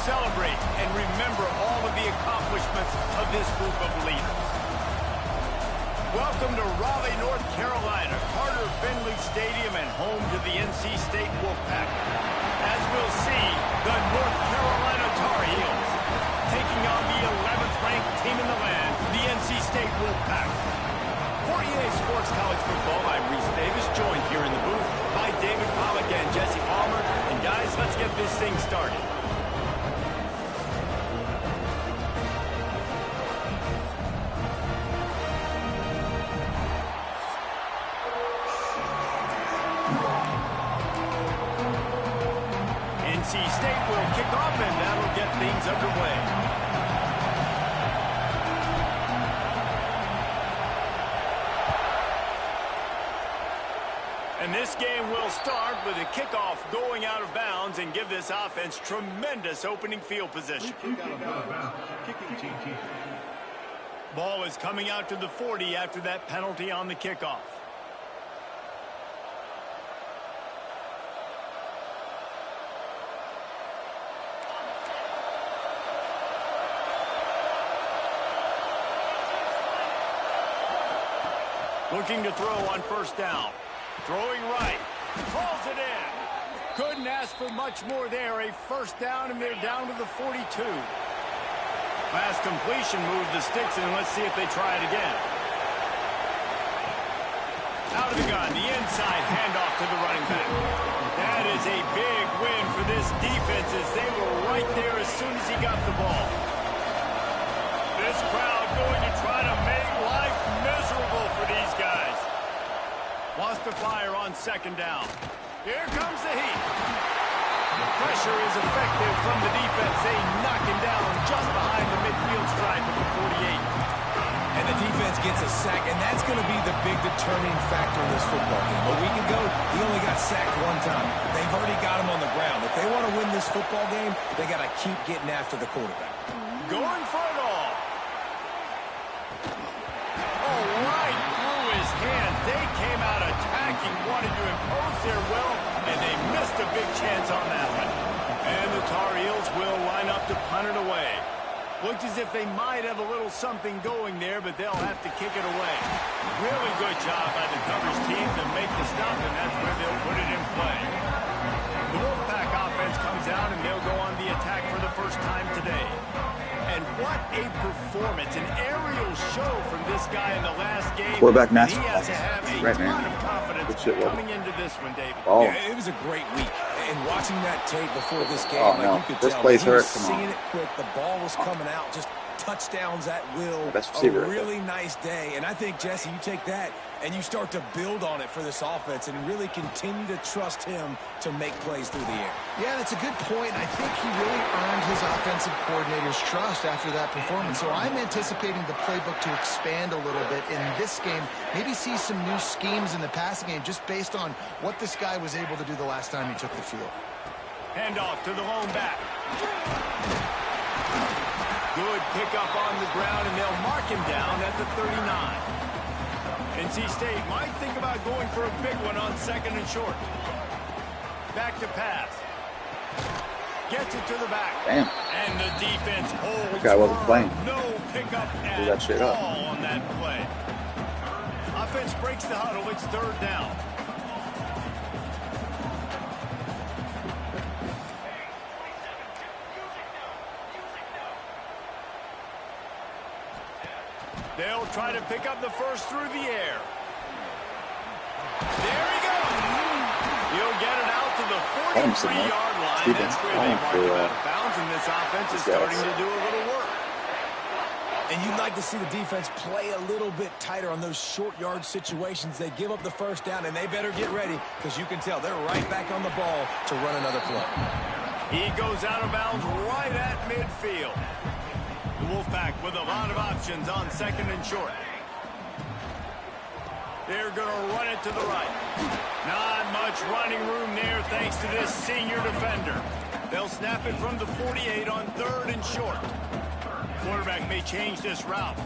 celebrate and remember all of the accomplishments of this group of leaders. Welcome to Raleigh, North Carolina, Carter Finley Stadium, and home to the NC State Wolfpack. As we'll see, the North Carolina Tar Heels taking on the 11th ranked team in the land, the NC State Wolfpack. For EA Sports College Football, I'm Reese Davis, joined here in the booth by David Pollack and Jesse Palmer. And guys, let's get this thing started. NC State will kick off, and that'll get things underway. And this game will start with a kickoff going out of bounds and give this offense tremendous opening field position. Ball is coming out to the 40 after that penalty on the kickoff. Looking to throw on first down. Throwing right. Calls it in. Couldn't ask for much more there. A first down, and they're down to the 42. Pass completion moved the sticks, and let's see if they try it again. Out of the gun, the inside handoff to the running back. That is a big win for this defense as they were right there as soon as he got the ball. This crowd going to try to make life miserable for these guys. Wants to fire on second down. Here comes the heat. The pressure is effective from the defense. They knock him down just behind the midfield stripe of the 48. And the defense gets a sack, and that's going to be the big determining factor in this football game. A week ago, he only got sacked one time. They've already got him on the ground. If they want to win this football game, they got to keep getting after the quarterback. Going for it all. Oh, right through his hand. They came out attacking, wanted to impose their will, and they missed a big chance on that one. And the Tar Heels will line up to punt it away. Looks as if they might have a little something going there, but they'll have to kick it away. Really good job by the coverage team to make the stop, and that's where they'll put it in play. The Wolfpack offense comes out, and they'll go on the attack for the first time today. And what a performance, an aerial show from this guy in the last game. Quarterback master. He has to have a right, ton man. of confidence coming into this one, David. Oh. Yeah, it was a great week. And watching that tape before this game, no. you could This tell play's he was hurt. Come on. seeing it quick. The ball was coming out, just touchdowns at will. Best receiver A right really nice day. And I think, Jesse, you take that and you start to build on it for this offense and really continue to trust him to make plays through the air. Yeah, that's a good point. I think he really earned his offensive coordinator's trust after that performance. So I'm anticipating the playbook to expand a little bit in this game. Maybe see some new schemes in the passing game just based on what this guy was able to do the last time he took the field. Handoff to the lone back. Good pickup on the ground, and they'll mark him down at the 39. NC State might think about going for a big one on second and short. Back to pass. Gets it to the back. Damn. And the defense holds. That guy wasn't playing. No pickup Blew that shit at up. all on that play. Offense breaks the huddle. It's third down. They'll try to pick up the first through the air. There he goes. He'll get it out to the 43-yard line. That's where they mark him out of bounds, and this offense is starting to do a little work. And you'd like to see the defense play a little bit tighter on those short yard situations. They give up the first down, and they better get ready because you can tell they're right back on the ball to run another play. He goes out of bounds right at midfield. The Wolfpack with a lot of options on second and short. They're going to run it to the right. Not much running room there thanks to this senior defender. They'll snap it from the 48 on third and short. Quarterback may change this route.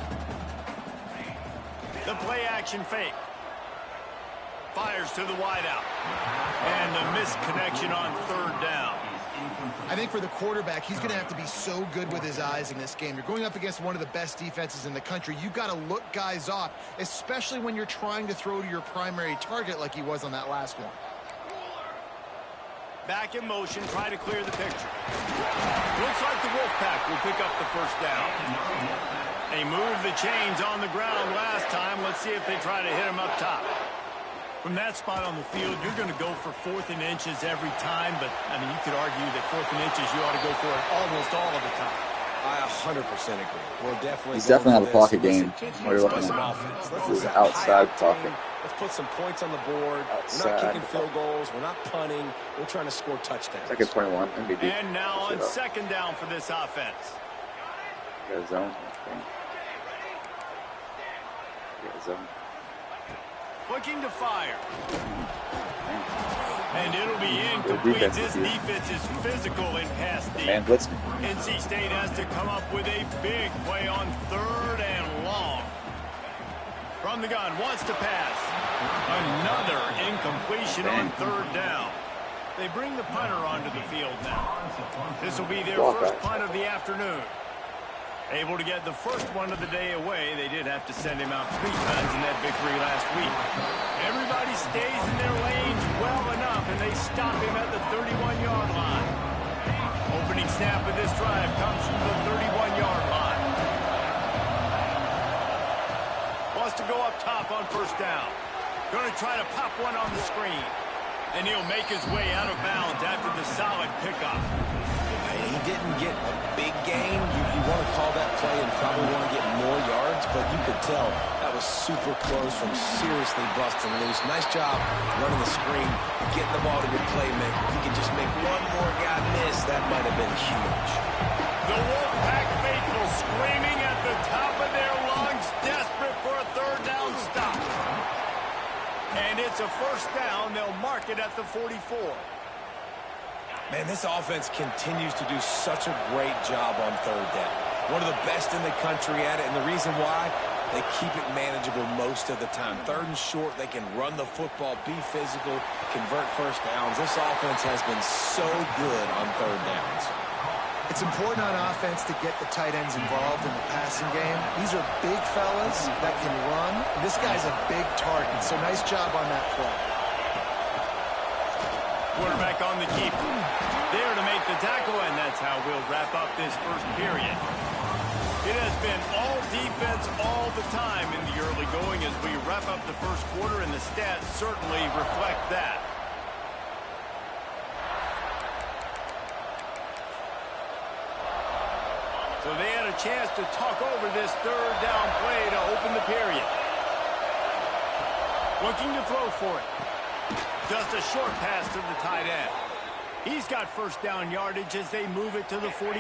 The play action fake. Fires to the wideout. And the missed connection on third down. I think for the quarterback, he's going to have to be so good with his eyes in this game. You're going up against one of the best defenses in the country. You've got to look guys off, especially when you're trying to throw to your primary target like he was on that last one. Back in motion, try to clear the picture. Looks like the Wolfpack will pick up the first down. They moved the chains on the ground last time. Let's see if they try to hit him up top. From that spot on the field, you're going to go for 4th and inches every time, but, I mean, you could argue that 4th and inches, you ought to go for it almost all of the time. I 100% agree. We're definitely He's definitely not a pocket game. What are you looking at? This is an outside pocket. Let's put some points on the board. We're not kicking field goals. We're not punting. We're trying to score touchdowns. Second 21. MVP. And now on second down for this offense. Got zone. Got zone. Looking to fire. And it'll be incomplete. This defense is physical in pass deep. Man blitz. NC State has to come up with a big play on 3rd and long. From the gun, wants to pass. Another incompletion on 3rd down. They bring the punter onto the field now. This will be their first punt of the afternoon. Able to get the first one of the day away. They did have to send him out 3 times in that victory last week. Everybody stays in their lanes well enough, and they stop him at the 31-yard line. Opening snap of this drive comes from the 31-yard line. Wants to go up top on first down. Going to try to pop one on the screen. And he'll make his way out of bounds after the solid pickup. He didn't get a big gain. You want to call that play and probably want to get more yards, but you could tell that was super close from seriously busting loose. Nice job running the screen, getting the ball to your playmaker. If you could just make one more guy miss, that might have been huge. The Wolfpack faithful screaming at the top of their lungs, desperate for a 3rd down stop. And it's a first down. They'll mark it at the 44. Man, this offense continues to do such a great job on 3rd down. One of the best in the country at it, and the reason why, they keep it manageable most of the time. 3rd and short, they can run the football, be physical, convert first downs. This offense has been so good on 3rd downs. It's important on offense to get the tight ends involved in the passing game. These are big fellas that can run. This guy's a big target, so nice job on that play. Quarterback on the keeper. There to make the tackle, and that's how we'll wrap up this first period. It has been all defense all the time in the early going as we wrap up the first quarter, and the stats certainly reflect that. So they had a chance to talk over this 3rd down play to open the period. Looking to throw for it. Just a short pass to the tight end. He's got first down yardage as they move it to the 44.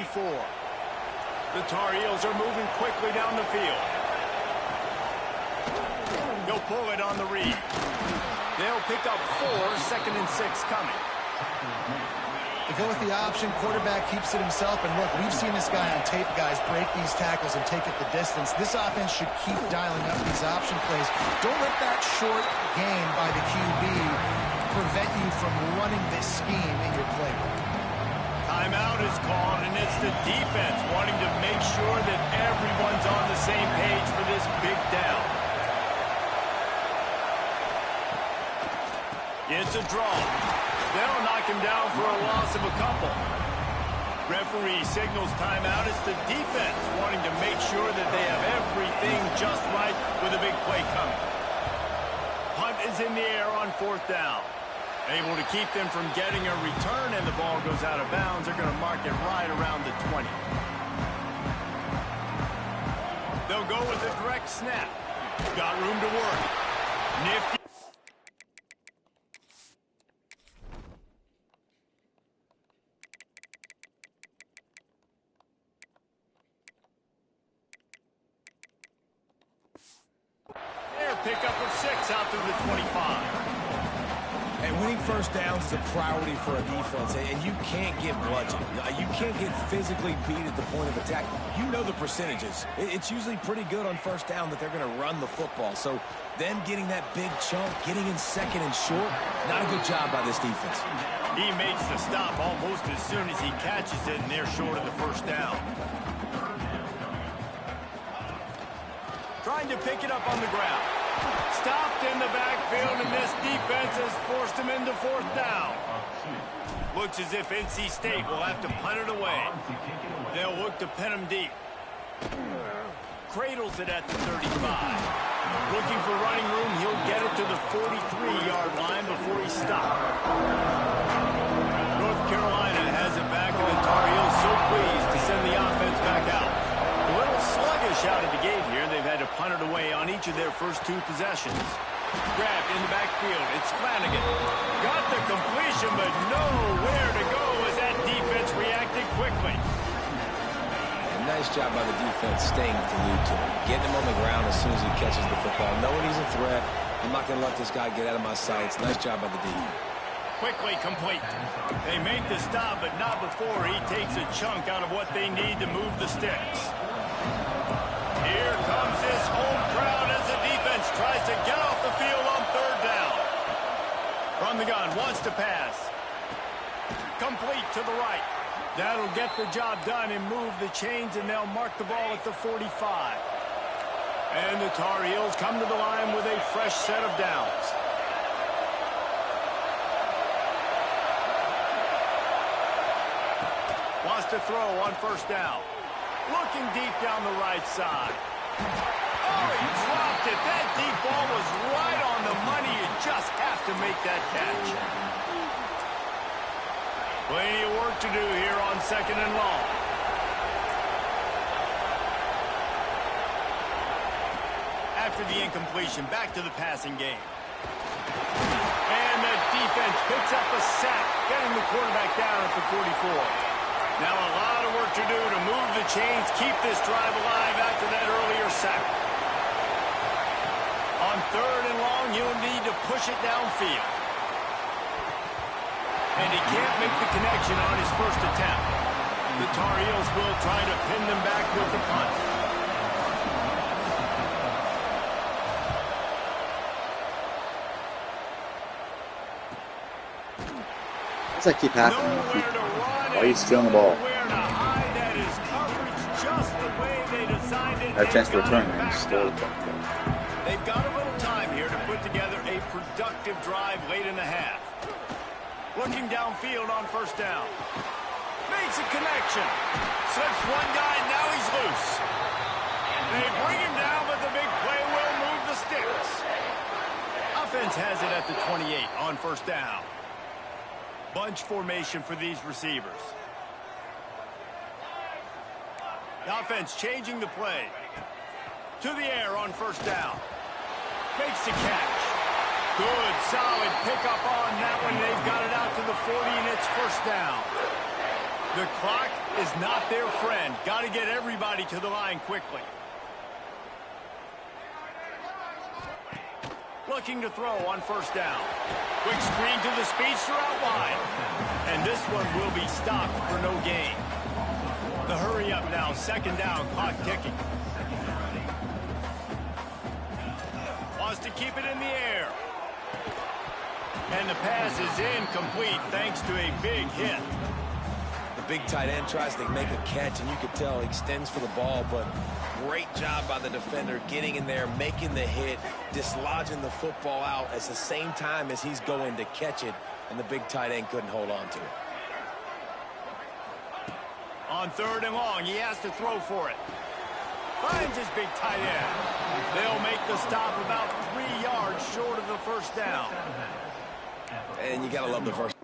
The Tar Heels are moving quickly down the field. He'll pull it on the read. They'll pick up 4, 2nd and 6 coming. They go with the option. Quarterback keeps it himself. And look, we've seen this guy on tape, guys, break these tackles and take it the distance. This offense should keep dialing up these option plays. Don't let that short gain by the QB prevent you from running this scheme in your playbook. Timeout is called, and it's the defense wanting to make sure that everyone's on the same page for this big down. It's a draw. They'll knock him down for a loss of a couple. Referee signals timeout. It's the defense wanting to make sure that they have everything just right with a big play coming. Punt is in the air on 4th down. Able to keep them from getting a return, and the ball goes out of bounds. They're going to mark it right around the 20. They'll go with a direct snap. Got room to work. Nifty. Pickup of 6 out through the 25. And winning first downs is a priority for a defense, and you can't get bludgeoned. You can't get physically beat at the point of attack. You know the percentages. It's usually pretty good on first down that they're going to run the football. So them getting that big chunk, getting in 2nd and short, not a good job by this defense. He makes the stop almost as soon as he catches it, and they're short of the first down. Trying to pick it up on the ground. Stopped in the backfield, and this defense has forced him into fourth down. Looks as if NC State will have to punt it away. They'll look to pin him deep. Cradles it at the 35. Looking for running room, he'll get it to the 43-yard line before he stopped. North Carolina has it back, and the Tar Heels so pleased to send the offense back out. A little sluggish out of the gate here. They've had to punt it away on each of their first two possessions. Grabbed in the backfield. It's Flanagan. Got the completion, but nowhere to go as that defense reacted quickly. And nice job by the defense staying glued to him. Getting him on the ground as soon as he catches the football. Knowing he's a threat. I'm not going to let this guy get out of my sights. Nice job by the D. Quickly complete. They make the stop, but not before he takes a chunk out of what they need to move the sticks. Here comes his home crowd as the defense tries to get off the field on third down. From the gun, wants to pass. Complete to the right. That'll get the job done and move the chains, and they'll mark the ball at the 45. And the Tar Heels come to the line with a fresh set of downs. Wants to throw on first down. Looking deep down the right side. Oh, he dropped it. That deep ball was right on the money. You just have to make that catch. Plenty of work to do here on second and long. After the incompletion, back to the passing game. And the defense picks up a sack, getting the quarterback down at the 44. Now a lot of work to do to move the chains, keep this drive alive after that earlier sack. On third and long, he'll need to push it downfield. And he can't make the connection on his first attempt. The Tar Heels will try to pin them back with the punt. What's that keep happening? Why are you stealing the ball? Had a chance to return, man. Stole the ball. They've got a little time here to put together a productive drive late in the half. Looking downfield on first down. Makes a connection. Slips one guy, now he's loose. They bring him down, but the big play will move the sticks. Offense has it at the 28 on first down. Bunch formation for these receivers. The offense changing the play. To the air on first down. Makes the catch. Good, solid pickup on that one. They've got it out to the 40, and it's first down. The clock is not their friend. Got to get everybody to the line quickly. Looking to throw on first down. Quick screen to the speedster out wide. And this one will be stopped for no gain. The hurry up now, second down, clock ticking. Wants to keep it in the air. And the pass is incomplete thanks to a big hit. The big tight end tries to make a catch, and you could tell he extends for the ball, but great job by the defender getting in there, making the hit, dislodging the football out at the same time as he's going to catch it, and the big tight end couldn't hold on to it. On third and long, he has to throw for it. Finds his big tight end. They'll make the stop about 3 yards short of the first down. And you got to love the first.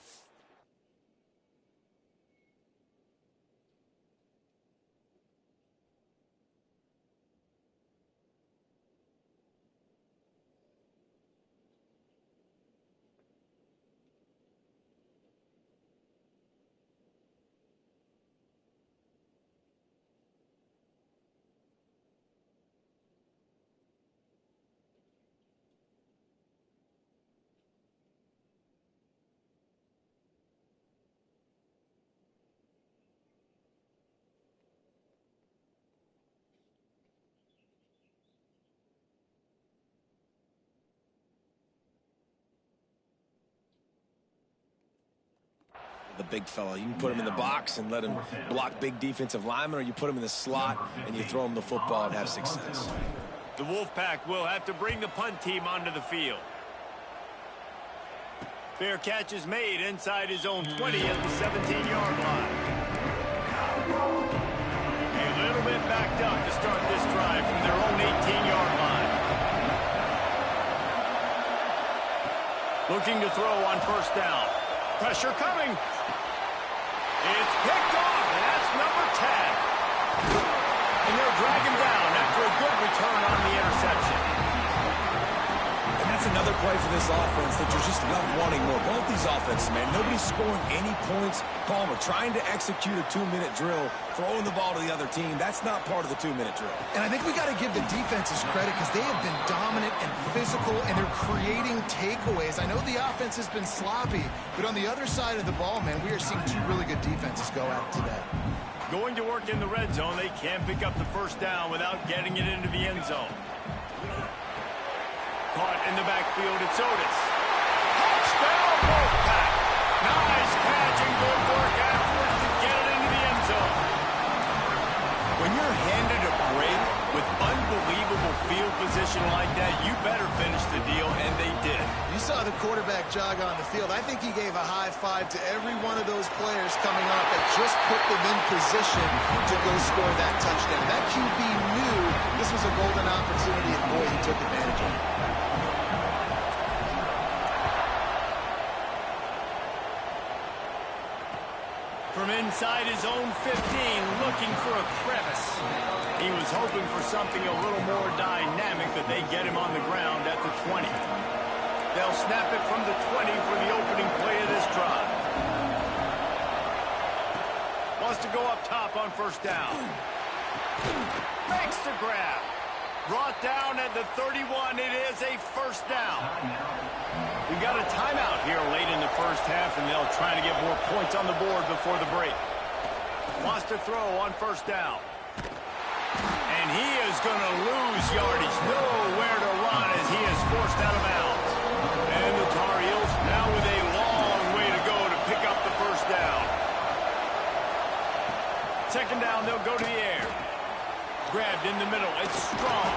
the big fella. You can put him in the box and let him block big defensive linemen, or you put him in the slot and you throw him the football and have success. The Wolfpack will have to bring the punt team onto the field. Fair catch is made inside his own 20 at the 17-yard line. A little bit backed up to start this drive from their own 18-yard line. Looking to throw on first down. Pressure coming. It's picked off, and that's number 10. And they'll drag him down after a good return on the interception. And that's another play for this offense that you're just left wanting more. Both these offenses, man, nobody's scoring any points. Palmer trying to execute a 2-minute drill, throwing the ball to the other team. That's not part of the 2-minute drill. And I think we got to give the defenses credit because they have been dominant and physical, and they're creating takeaways. I know the offense has been sloppy, but on the other side of the ball, man, we are seeing two really good defenses go at it today. Going to work in the red zone, they can't pick up the first down without getting it into the end zone. Caught in the backfield, it's Otis. Touchdown, Wolfpack! Nice catch and good work afterwards to get it into the end zone. When you're handed a break with unbelievable field position like that, you better finish the deal, and they did. You saw the quarterback jog on the field. I think he gave a high five to every one of those players coming off that just put them in position to go score that touchdown. That QB knew this was a golden opportunity, and boy, he took advantage of it. From inside his own 15, looking for a crevice. He was hoping for something a little more dynamic, but they get him on the ground at the 20. They'll snap it from the 20 for the opening play of this drive. Wants to go up top on first down. Makes the grab. Brought down at the 31. It is a first down. We got a timeout here late in the first half, and they'll try to get more points on the board before the break. Wants to throw on first down. And he is going to lose yardage. Nowhere to run as he is forced out of bounds. And the Tar Heels now with a long way to go to pick up the first down. Second down, they'll go to the air. Grabbed in the middle. It's Strong.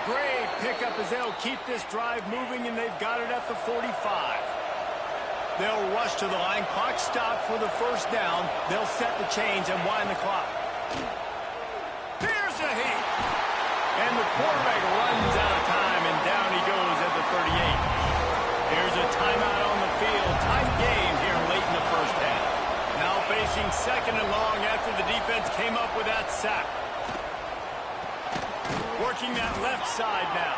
Great pickup as they'll keep this drive moving, and they've got it at the 45. They'll rush to the line. Clock stopped for the first down. They'll set the chains and wind the clock. Here's a heat. And the quarterback runs out of time, and down he goes at the 38. There's a timeout on the field. Tight game here late in the first half. Now facing second and long after the defense came up with that sack. Working that left side now.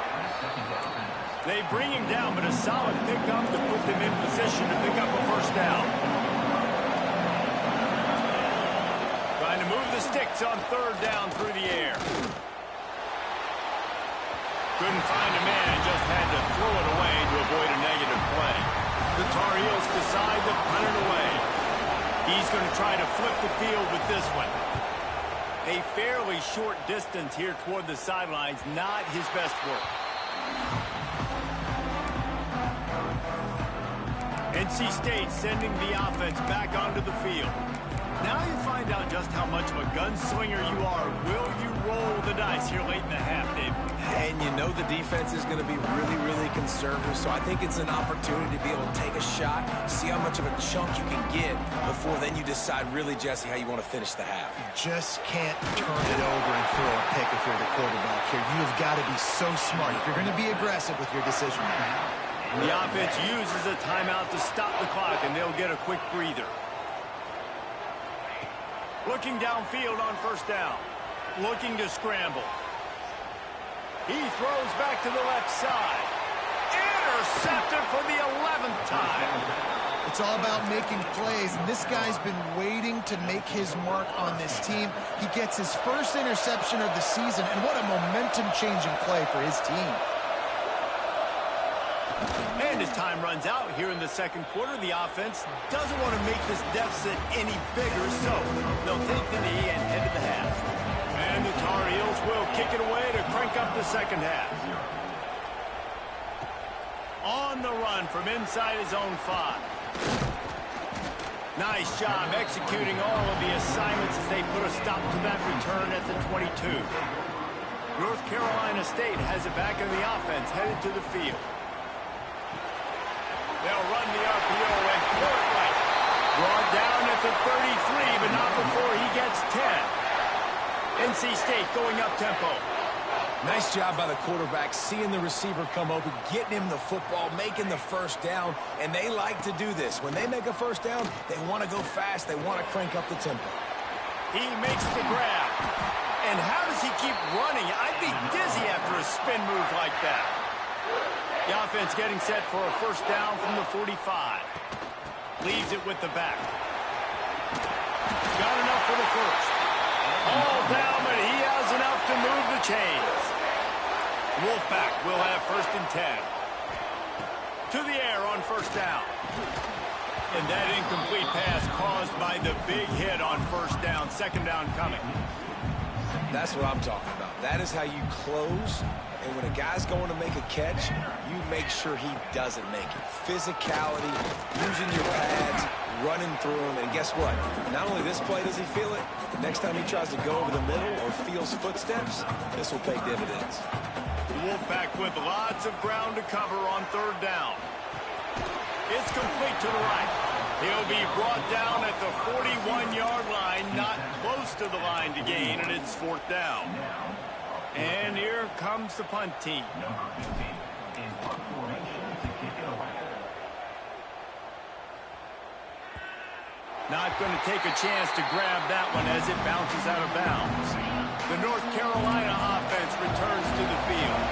They bring him down, but a solid pickup to put them in position to pick up a first down. Trying to move the sticks on third down through the air. Couldn't find a man and just had to throw it away to avoid a negative play. The Tar Heels decide to punt it away. He's going to try to flip the field with this one. A fairly short distance here toward the sidelines, not his best work. NC State sending the offense back onto the field. Now you find out just how much of a gunslinger you are. Will you roll the dice here late in the half, Dave? And you know the defense is going to be really, really conservative, so I think it's an opportunity to be able to take a shot, see how much of a chunk you can get before then you decide really, Jesse, how you want to finish the half. You just can't turn it over and throw a pick if you're the quarterback here. You've got to be so smart if you're going to be aggressive with your decision. The offense uses a timeout to stop the clock, and they'll get a quick breather. Looking downfield on first down. Looking to scramble. He throws back to the left side. Intercepted for the 11th time. It's all about making plays, and this guy's been waiting to make his mark on this team. He gets his first interception of the season, and what a momentum-changing play for his team. And as time runs out here in the second quarter, the offense doesn't want to make this deficit any bigger, so they'll take the knee and head to the half. And the Tar Heels will kick it away to crank up the second half. On the run from inside his own 5. Nice job executing all of the assignments as they put a stop to that return at the 22. North Carolina State has it back in the offense, headed to the field. They'll run the RPO and Courtwright brought down at the 33, but not before he gets 10. NC State going up tempo. Nice job by the quarterback, seeing the receiver come open, getting him the football, making the first down, and they like to do this. When they make a first down, they want to go fast. They want to crank up the tempo. He makes the grab. And how does he keep running? I'd be dizzy after a spin move like that. The offense getting set for a first down from the 45. Leaves it with the back. Got enough for the first. All down, but he has enough to move the chains. Wolfpack will have first and 10. To the air on first down. And that incomplete pass caused by the big hit on first down. Second down coming. That's what I'm talking about. That is how you close. And when a guy's going to make a catch, you make sure he doesn't make it. Physicality, using your pads, running through him. And guess what? Not only this play does he feel it, the next time he tries to go over the middle or feels footsteps, this will pay dividends. The Wolfpack with lots of ground to cover on third down. It's complete to the right. He'll be brought down at the 41-yard line, not close to the line to gain, and it's fourth down. And here comes the punt team. Not going to take a chance to grab that one as it bounces out of bounds. The North Carolina offense returns to the field.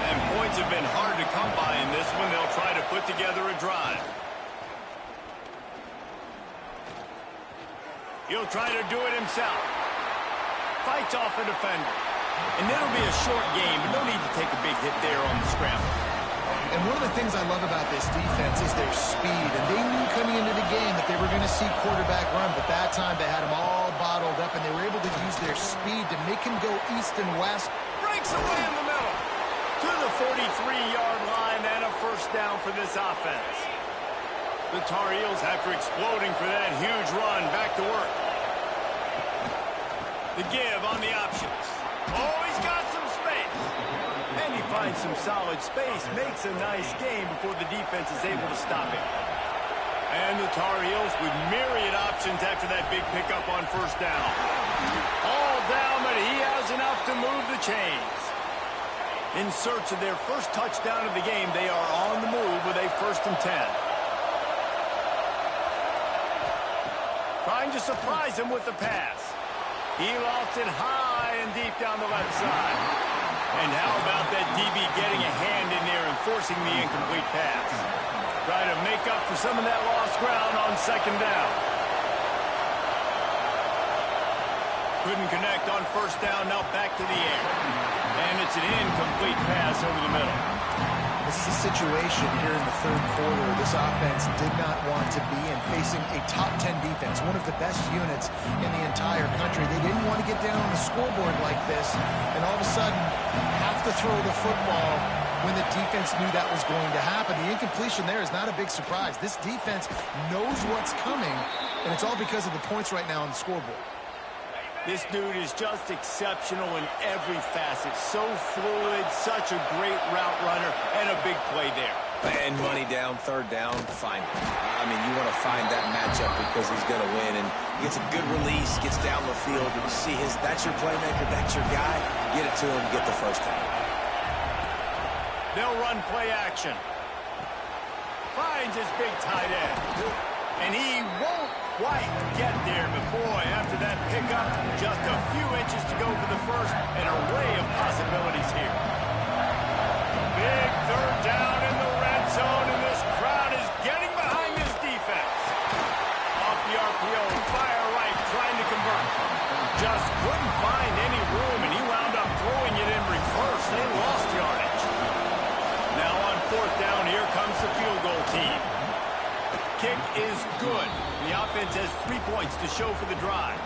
And points have been hard to come by in this one. They'll try to put together a drive. He'll try to do it himself. Fights off a defender. And it'll be a short game, but no need to take a big hit there on the scramble. And one of the things I love about this defense is their speed. And they knew coming into the game that they were going to see quarterback run, but that time they had him all bottled up, and they were able to use their speed to make him go east and west. Breaks away in the middle. To the 43-yard line and a first down for this offense. The Tar Heels, after exploding for that huge run, back to work. The give on the options. Oh, he's got some space. And he finds some solid space, makes a nice game before the defense is able to stop him. And the Tar Heels with myriad options after that big pickup on first down. All down, but he has enough to move the chains. In search of their first touchdown of the game, they are on the move with a first and 10. Trying to surprise him with the pass. He lost it high and deep down the left side. And how about that DB getting a hand in there and forcing the incomplete pass? Try to make up for some of that lost ground on second down. Couldn't connect on first down, now back to the air. And it's an incomplete pass over the middle. This is a situation here in the third quarter this offense did not want to be in, facing a top 10 defense, one of the best units in the entire country. They didn't want to get down on the scoreboard like this and all of a sudden have to throw the football when the defense knew that was going to happen. The incompletion there is not a big surprise. This defense knows what's coming, and it's all because of the points right now on the scoreboard. This dude is just exceptional in every facet. So fluid, such a great route runner, and a big play there. And money down, third down, find it. I mean, you want to find that matchup because he's going to win. And gets a good release, gets down the field. And you see that's your playmaker, that's your guy. Get it to him, get the first down. They'll run play action. Finds his big tight end. And he won't quite get there, but boy, after that pickup, just a few inches to go for the first, an array of possibilities here. Big third down in the red zone, and this crowd is getting behind this defense. Off the RPO, fire right, trying to convert. Just couldn't find any room, and he wound up throwing it in reverse. They lost yardage. Now on fourth down, here comes the field goal team. Kick is good. The offense has 3 points to show for the drive.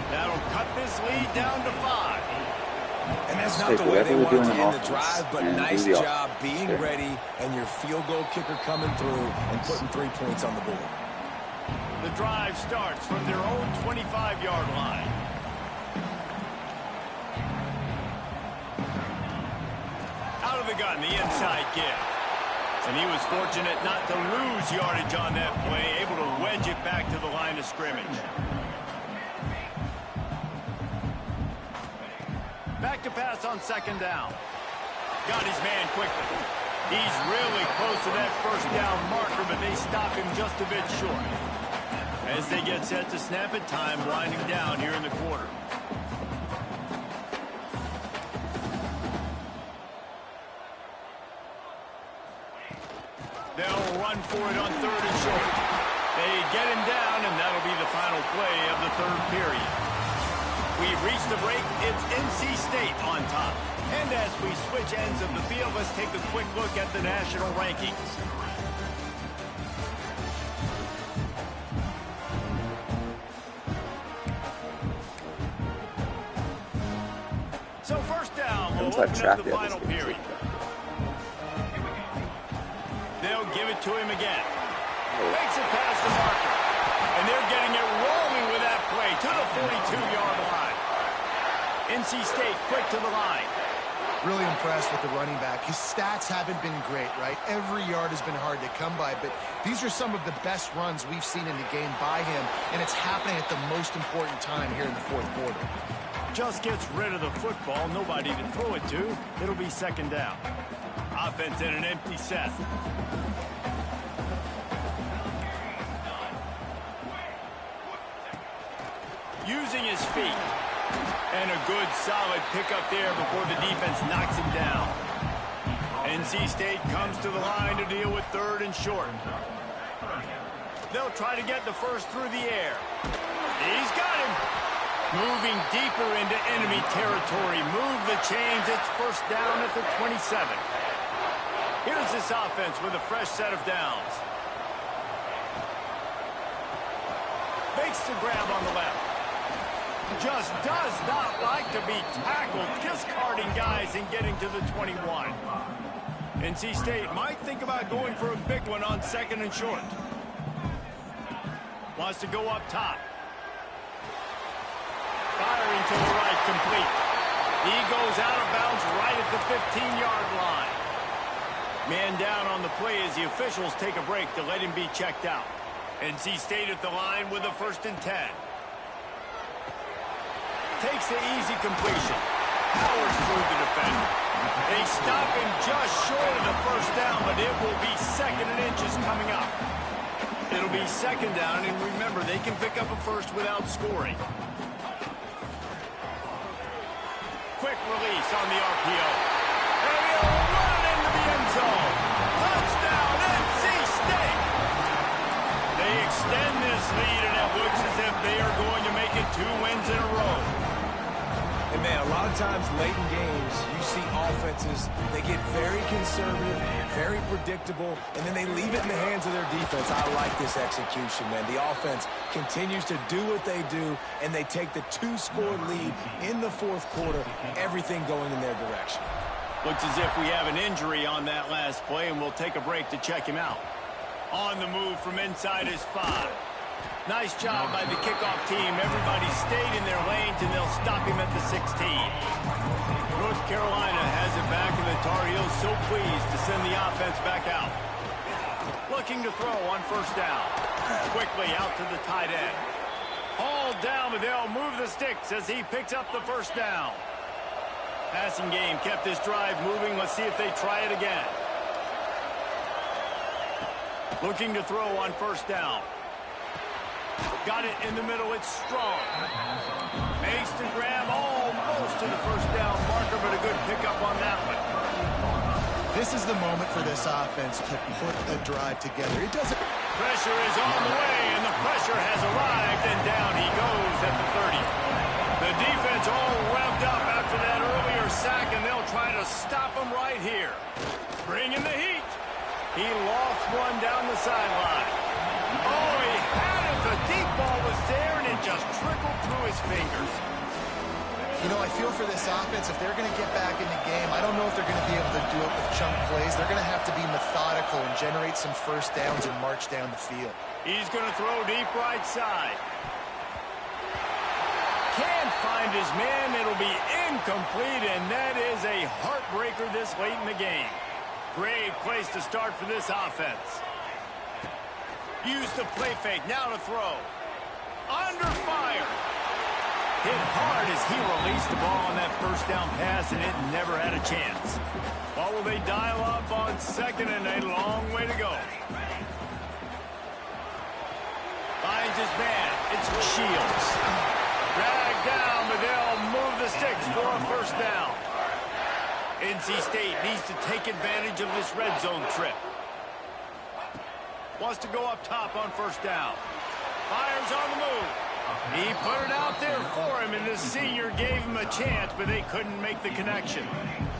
That'll cut this lead down to 5. And that's not the way they wanted to end the drive, but nice job being ready and your field goal kicker coming through and putting 3 points on the board. The drive starts from their own 25-yard line. Out of the gun, the inside give. And he was fortunate not to lose yardage on that play, able to wedge it back to the line of scrimmage. Back to pass on second down. Got his man quickly. He's really close to that first down marker, but they stop him just a bit short. As they get set to snap it, time winding down here in the quarter. They'll run for it on third and short. They get him down, and that'll be the final play of the third period. We've reached the break. It's NC State on top. And as we switch ends of the field, let's take a quick look at the national rankings. So first down, we'll open up the final period. They'll give it to him again. Makes it past the marker. And they're getting it rolling with that play to the 42-yard line. NC State quick to the line. Really impressed with the running back. His stats haven't been great, right? Every yard has been hard to come by, but these are some of the best runs we've seen in the game by him, and it's happening at the most important time here in the fourth quarter. Just gets rid of the football, nobody to throw it to. It'll be second down. Offense in an empty set. Using his feet. And a good, solid pickup there before the defense knocks him down. NC State comes to the line to deal with third and short. They'll try to get the first through the air. He's got him. Moving deeper into enemy territory. Move the chains. It's first down at the 27. Here's this offense with a fresh set of downs. Makes the grab on the left. Just does not like to be tackled. Discarding guys and getting to the 21. NC State might think about going for a big one on second and short. Wants to go up top. Firing to the right, complete. He goes out of bounds right at the 15-yard line. Man down on the play as the officials take a break to let him be checked out. NC State at the line with a 1st and 10. Takes the easy completion. Powers through the defender. They stop him just short of the first down, but it will be 2nd and inches coming up. It'll be second down, and remember, they can pick up a first without scoring. Quick release on the RPO. And he'll run into the end zone. Touchdown, NC State! They extend this lead, and it looks as if they are going to make it 2 wins in a row. And, man, a lot of times late in games, you see offenses, they get very conservative, very predictable, and then they leave it in the hands of their defense. I like this execution, man. The offense continues to do what they do, and they take the 2-score lead in the fourth quarter, everything going in their direction. Looks as if we have an injury on that last play, and we'll take a break to check him out. On the move from inside his 5. Nice job by the kickoff team. Everybody stayed in their lanes, and they'll stop him at the 16. North Carolina has it back, and the Tar Heels so pleased to send the offense back out. Looking to throw on first down. Quickly out to the tight end. Hauled down, but they'll move the sticks as he picks up the first down. Passing game kept this drive moving. Let's see if they try it again. Looking to throw on first down. Got it in the middle. It's strong. Makes the grab almost to the first down marker, but a good pickup on that one. This is the moment for this offense to put a drive together. It doesn't. Pressure is on the way, and the pressure has arrived, and down he goes at the 30. The defense all revved up after that earlier sack, and they'll try to stop him right here. Bring in the heat. He lost one down the sideline. Oh, he had it. The deep ball was there, and it just trickled through his fingers. You know, I feel for this offense, if they're going to get back in the game, I don't know if they're going to be able to do it with chunk plays. They're going to have to be methodical and generate some first downs and march down the field. He's going to throw deep right side. Can't find his man. It'll be incomplete, and that is a heartbreaker this late in the game. Great place to start for this offense. Use the play fake. Now to throw. Under fire. Hit hard as he released the ball on that first down pass, and it never had a chance. What will they dial up on second, and a long way to go. Finds his man. It's Shields. Dragged down, but they'll move the sticks for a first down. NC State needs to take advantage of this red zone trip. Wants to go up top on first down. Fires on the move. He put it out there for him, and the senior gave him a chance, but they couldn't make the connection.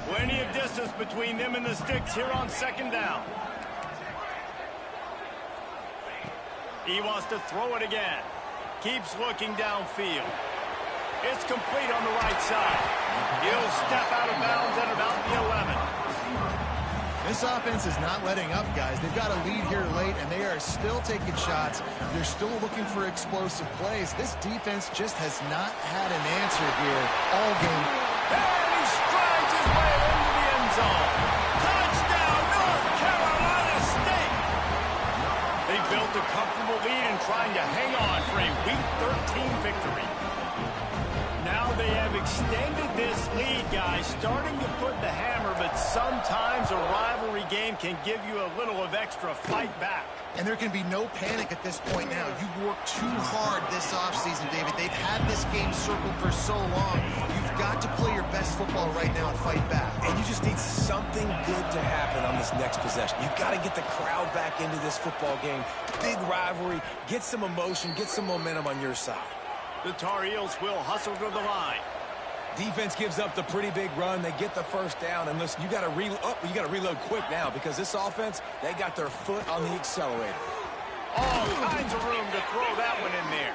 Plenty of distance between them and the sticks here on second down. He wants to throw it again. Keeps looking downfield. It's complete on the right side. He'll step out of bounds at about the 11. This offense is not letting up, guys. They've got a lead here late, and they are still taking shots. They're still looking for explosive plays. This defense just has not had an answer here all game. And he strides his way into the end zone. Touchdown, North Carolina State! They built a comfortable lead and trying to hang on for a Week 13 victory. Now they have extended this lead, guys, starting to put the hammer, but sometimes a rivalry game can give you a little of extra fight back. And there can be no panic at this point now. You've worked too hard this offseason, David. They've had this game circled for so long. You've got to play your best football right now and fight back. And you just need something good to happen on this next possession. You've got to get the crowd back into this football game. Big rivalry. Get some emotion. Get some momentum on your side. The Tar Heels will hustle to the line. Defense gives up the pretty big run. They get the first down. And listen, you got to reload quick now because this offense, they got their foot on the accelerator. All kinds of room to throw that one in there.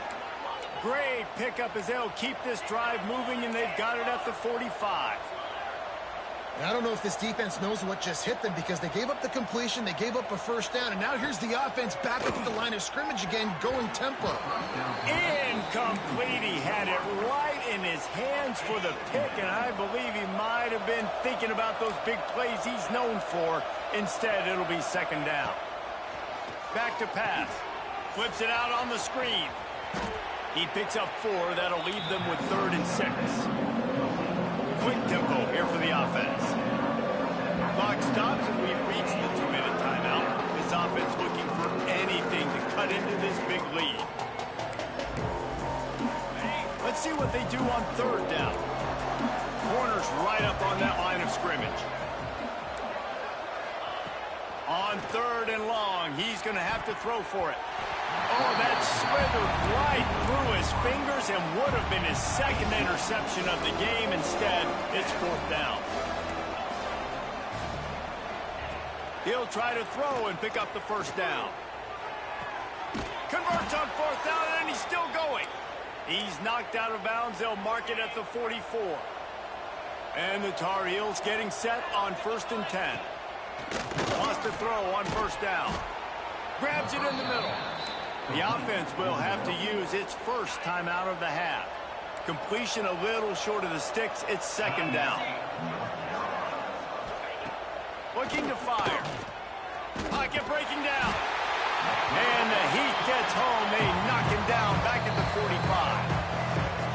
Great pickup as they'll keep this drive moving, and they've got it at the 45. And I don't know if this defense knows what just hit them because they gave up the completion, they gave up a first down, and now here's the offense back up at the line of scrimmage again, going tempo. Incomplete. He had it right in his hands for the pick, and I believe he might have been thinking about those big plays he's known for. Instead, it'll be second down. Back to pass. Flips it out on the screen. He picks up 4. That'll leave them with 3rd and 6. Quick tempo here for the offense. Clock stops, and we've reached the 2-minute timeout. This offense looking for anything to cut into this big lead. Let's see what they do on 3rd down. Corner's right up on that line of scrimmage. On 3rd and long, he's going to have to throw for it. Oh, that slithered right through his fingers and would have been his 2nd interception of the game. Instead, it's 4th down. He'll try to throw and pick up the first down. Converts on 4th down, and he's still going. He's knocked out of bounds. They'll mark it at the 44. And the Tar Heels getting set on 1st and 10. Wants to throw on first down. Grabs it in the middle. The offense will have to use its first timeout of the half. Completion a little short of the sticks. It's 2nd down. Looking to fire. Pocket breaking down. And the heat gets home. They knock him down back at the 45.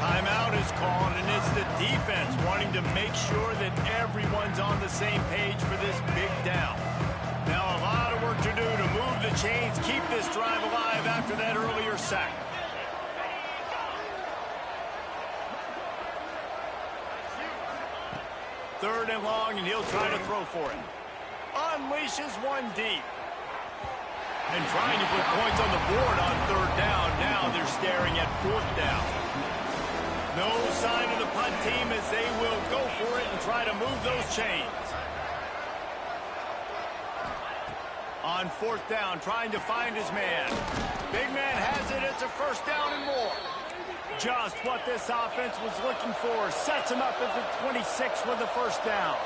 Timeout is called, and it's the defense wanting to make sure that everyone's on the same page for this big down. Now a lot of work to do to move the chains, keep this drive alive after that earlier sack. Third and long, and he'll try to throw for it. Unleashes one deep. And trying to put points on the board on 3rd down. Now they're staring at 4th down. No sign of the punt team as they will go for it and try to move those chains. On 4th down, trying to find his man. Big man has it. It's a first down and more. just what this offense was looking for. Sets him up at the 26 with the first down.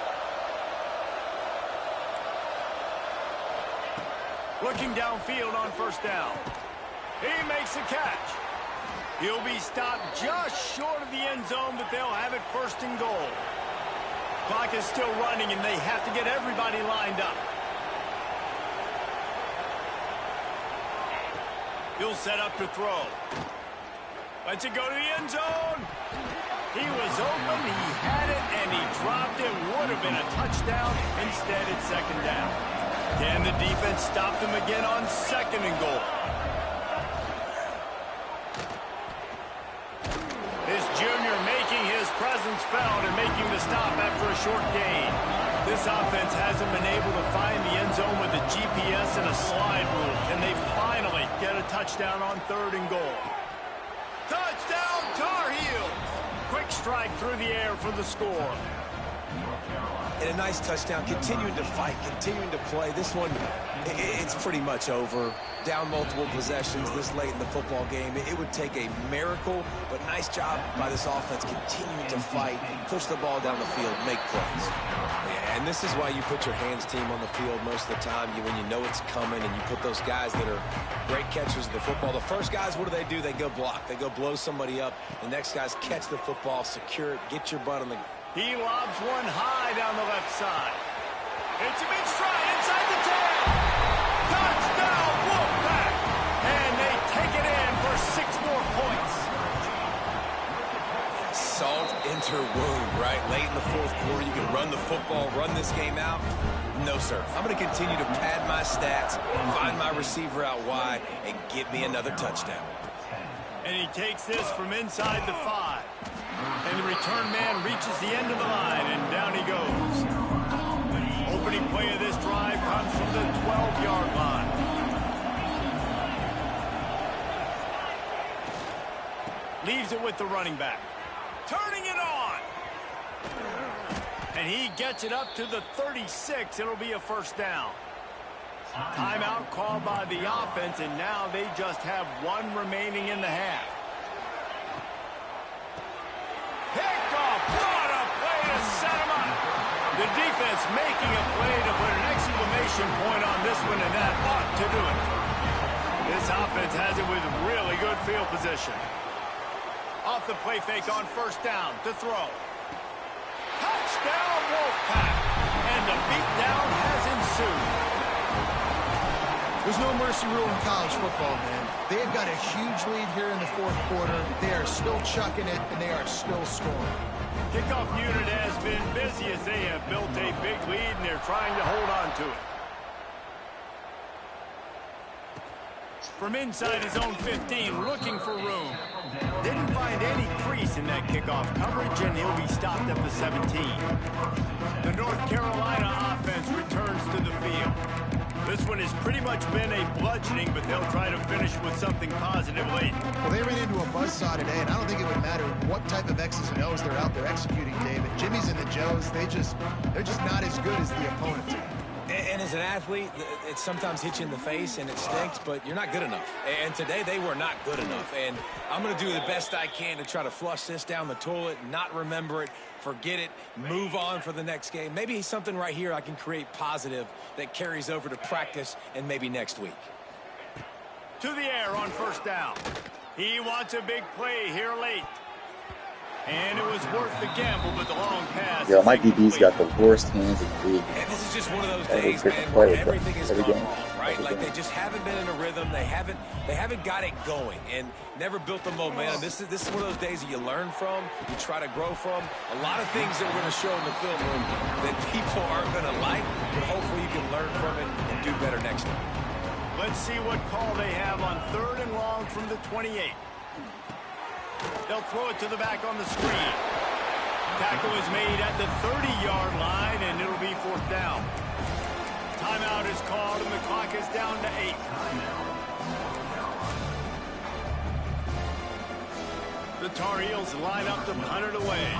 Looking downfield on first down. He makes the catch. He'll be stopped just short of the end zone, but they'll have it first and goal. Clock is still running, and they have to get everybody lined up. He'll set up to throw. Lets it go to the end zone. He was open, he had it, and he dropped it. Would have been a touchdown. Instead, it's second down. Can the defense stop them again on second and goal? This junior making his presence felt and making the stop after a short gain. This offense hasn't been able to find the end zone with a GPS and a slide rule. Can they finally get a touchdown on third and goal? Touchdown, Tar Heels! Quick strike through the air for the score. And a nice touchdown, continuing to fight, continuing to play. This one, it's pretty much over. Down multiple possessions this late in the football game. It would take a miracle, but nice job by this offense continuing to fight, push the ball down the field, make plays. And this is why you put your hands team on the field most of the time, when you know it's coming, and you put those guys that are great catchers of the football. The first guys, what do? They go block. They go blow somebody up. The next guys catch the football, secure it, get your butt on the... He lobs one high down the left side. It's a mid-stride inside the 10. Touchdown, Wolfpack! And they take it in for 6 more points. Salt enter wound, right? Late in the fourth quarter, you can run the football, run this game out. No, sir. I'm going to continue to pad my stats, find my receiver out wide, and get me another touchdown. And he takes this from inside the 5. And the return man reaches the end of the line, and down he goes. Opening play of this drive comes from the 12-yard line. Leaves it with the running back. Turning it on. And he gets it up to the 36. It'll be a first down. Timeout called by the offense, and now they just have 1 remaining in the half. Picked off. What a play to set him up. The defense making a play to put an exclamation point on this one, and that ought to do it. This offense has it with really good field position. Off the play fake on first down to throw. Touchdown, Wolfpack. And the beatdown has ensued. There's no mercy rule in college football, man. They've got a huge lead here in the fourth quarter. They are still chucking it, and they are still scoring. Kickoff unit has been busy as they have built a big lead, and they're trying to hold on to it. From inside his own 15, looking for room. Didn't find any crease in that kickoff coverage, and he'll be stopped at the 17. The North Carolina offense returns to the field. This one has pretty much been a bludgeoning, but they'll try to finish with something positive late. Well, they ran into a buzzsaw today, and I don't think it would matter what type of X's and O's they're out there executing, David. Jimmy's and the Joes, they're just not as good as the opponent team. And as an athlete, it sometimes hits you in the face and it stinks, but you're not good enough. And today they were not good enough. And I'm going to do the best I can to try to flush this down the toilet, not remember it, forget it, move on for the next game. Maybe something right here I can create positive that carries over to practice and maybe next week. To the air on first down. He wants a big play here late. And it was worth the gamble, but the long pass. Yeah, my DB's got the worst hands in the league. And this is just one of those days, man, where everything is gone wrong, right? Like they just haven't been in a rhythm. They haven't got it going and never built the momentum. This is one of those days that you learn from, you try to grow from. A lot of things that we're going to show in the film room that people aren't going to like, but hopefully you can learn from it and do better next time. Let's see what call they have on third and long from the 28. They'll throw it to the back on the screen. Tackle is made at the 30-yard line, and it'll be fourth down. Timeout is called, and the clock is down to 8. The Tar Heels line up to punt it away.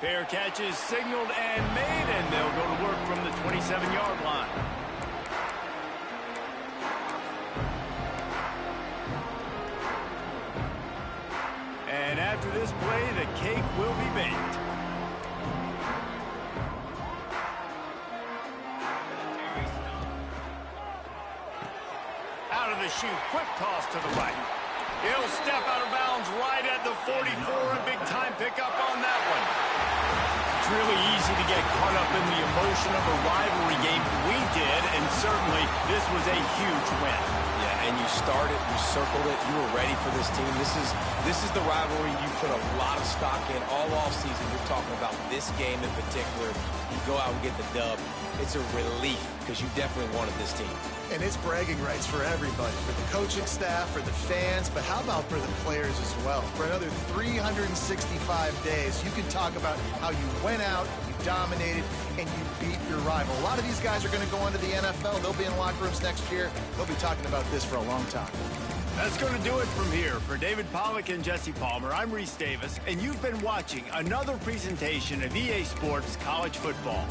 Fair catch is signaled and made, and they'll go to work from the 27-yard line. way, the cake will be baked. Out of the chute, quick toss to the right. He'll step out of bounds right at the 44. A big-time pickup on that one. It's really easy to get caught up in the emotion of a rivalry game. We did, and certainly this was a huge win. Yeah, and you started, you circled it, you were ready for this team. This is the rivalry you put a lot of stock in all offseason. You're talking about this game in particular. You go out and get the dub. It's a relief because you definitely wanted this team. And it's bragging rights for everybody, for the coaching staff, for the fans, but how about for the players as well? For another 365 days, you can talk about how you went out, you dominated, and you beat your rival. A lot of these guys are going to go into the NFL. They'll be in locker rooms next year. They'll be talking about this for a long time. That's going to do it from here. For David Pollack and Jesse Palmer, I'm Reese Davis, and you've been watching another presentation of EA Sports College Football.